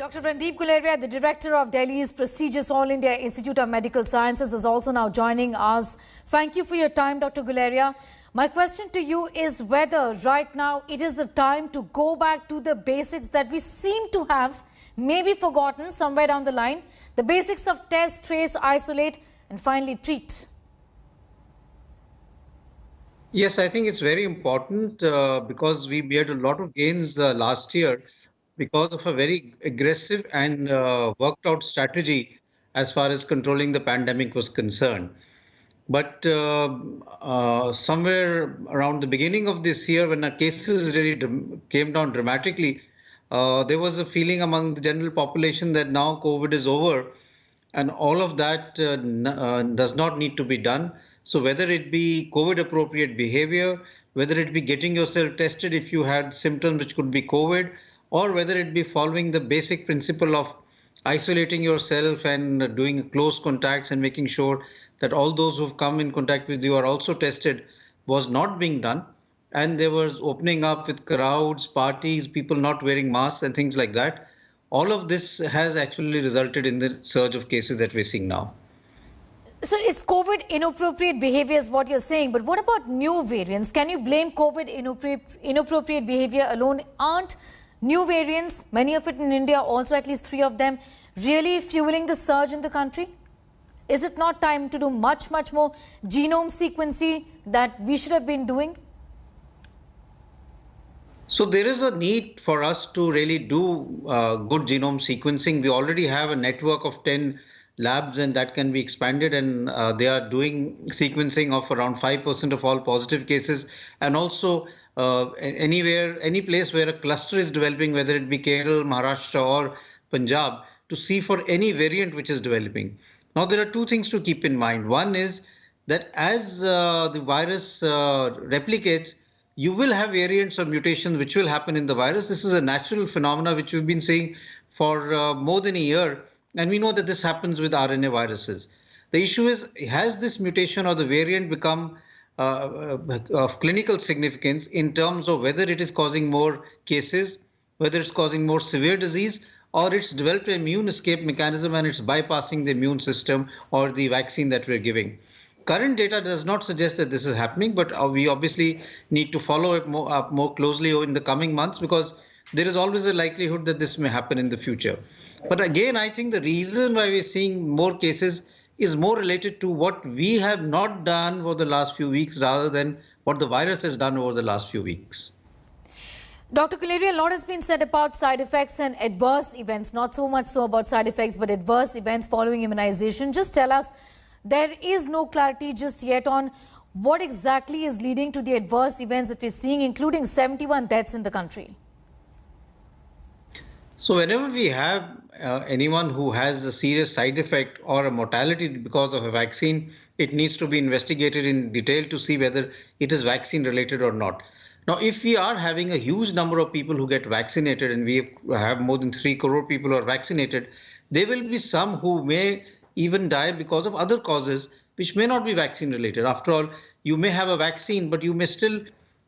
Dr. Randeep Guleria, the director of Delhi's prestigious All India Institute of Medical Sciences, is also now joining us. Thank you for your time, Dr. Guleria. My question to you is whether right now it is the time to go back to the basics that we seem to have maybe forgotten somewhere down the line. The basics of test, trace, isolate, and finally treat. Yes, I think it's very important because we made a lot of gains last year because of a very aggressive and worked out strategy as far as controlling the pandemic was concerned. But somewhere around the beginning of this year, when our cases really came down dramatically, there was a feeling among the general population that now COVID is over and all of that does not need to be done. So whether it be COVID appropriate behavior, whether it be getting yourself tested if you had symptoms which could be COVID, or whether it be following the basic principle of isolating yourself and doing close contacts and making sure that all those who've come in contact with you are also tested, was not being done. And there was opening up with crowds, parties, people not wearing masks and things like that. All of this has actually resulted in the surge of cases that we're seeing now. So it's COVID inappropriate behavior is what you're saying, but what about new variants? Can you blame COVID inappropriate behavior alone? Aren't new variants, many of it in India, also at least 3 of them, really fueling the surge in the country? Is it not time to do much more genome sequencing that we should have been doing? So there is a need for us to really do good genome sequencing. We already have a network of 10 labs and that can be expanded, and they are doing sequencing of around 5% of all positive cases, and also any place where a cluster is developing, whether it be Kerala, Maharashtra or Punjab, to see for any variant which is developing. Now there are 2 things to keep in mind. One is that as the virus replicates, you will have variants or mutations which will happen in the virus. This is a natural phenomena which we've been seeing for more than a year. And we know that this happens with RNA viruses. The issue is, has this mutation or the variant become of clinical significance in terms of whether it is causing more cases, whether it's causing more severe disease, or it's developed an immune escape mechanism and it's bypassing the immune system or the vaccine that we're giving. Current data does not suggest that this is happening, but we obviously need to follow it more closely in the coming months, because there is always a likelihood that this may happen in the future. But again, I think the reason why we're seeing more cases is more related to what we have not done for the last few weeks rather than what the virus has done over the last few weeks. Dr. Guleria, a lot has been said about side effects and adverse events, not so much so about side effects, but adverse events following immunization. Just tell us, there is no clarity just yet on what exactly is leading to the adverse events that we're seeing, including 71 deaths in the country. So whenever we have anyone who has a serious side effect or a mortality because of a vaccine, it needs to be investigated in detail to see whether it is vaccine related or not. Now, if we are having a huge number of people who get vaccinated, and we have more than 3 crore people who are vaccinated, there will be some who may even die because of other causes which may not be vaccine related. After all, you may have a vaccine, but you may still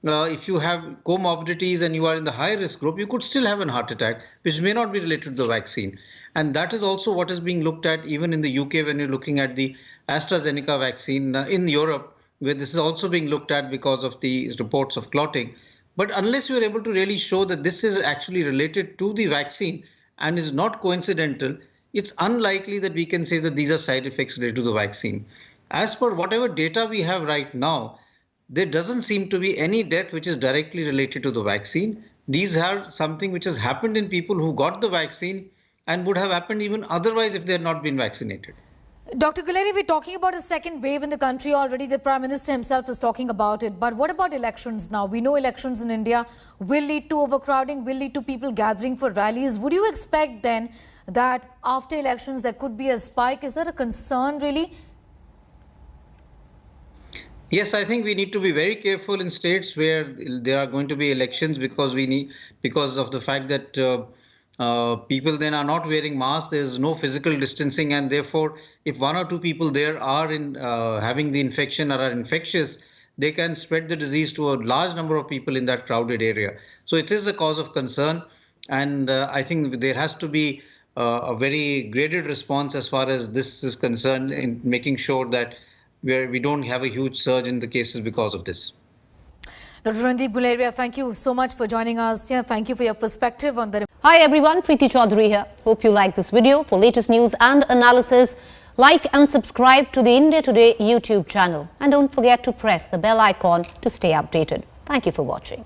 if you have comorbidities and you are in the high risk group, you could still have a heart attack, which may not be related to the vaccine. And that is also what is being looked at even in the UK when you're looking at the AstraZeneca vaccine in Europe, where this is also being looked at because of the reports of clotting. But unless you're able to really show that this is actually related to the vaccine and is not coincidental, it's unlikely that we can say that these are side effects related to the vaccine. As per whatever data we have right now, there doesn't seem to be any death which is directly related to the vaccine. These are something which has happened in people who got the vaccine and would have happened even otherwise if they had not been vaccinated. Dr. Guleria, we're talking about a second wave in the country already. The Prime Minister himself is talking about it. But what about elections now? We know elections in India will lead to overcrowding, will lead to people gathering for rallies. Would you expect then that after elections there could be a spike? Is that a concern really? Yes, I think we need to be very careful in states where there are going to be elections, because of the fact that people then are not wearing masks. There is no physical distancing, and therefore, if 1 or 2 people there are having the infection or are infectious, they can spread the disease to a large number of people in that crowded area. So it is a cause of concern. And I think there has to be a very graded response as far as this is concerned in making sure that we don't have a huge surge in the cases because of this. Dr. Randeep Guleria, thank you so much for joining us here. Thank you for your perspective on the... Hi everyone, Preeti Chaudhary here. Hope you like this video. For latest news and analysis, like and subscribe to the India Today YouTube channel. And don't forget to press the bell icon to stay updated. Thank you for watching.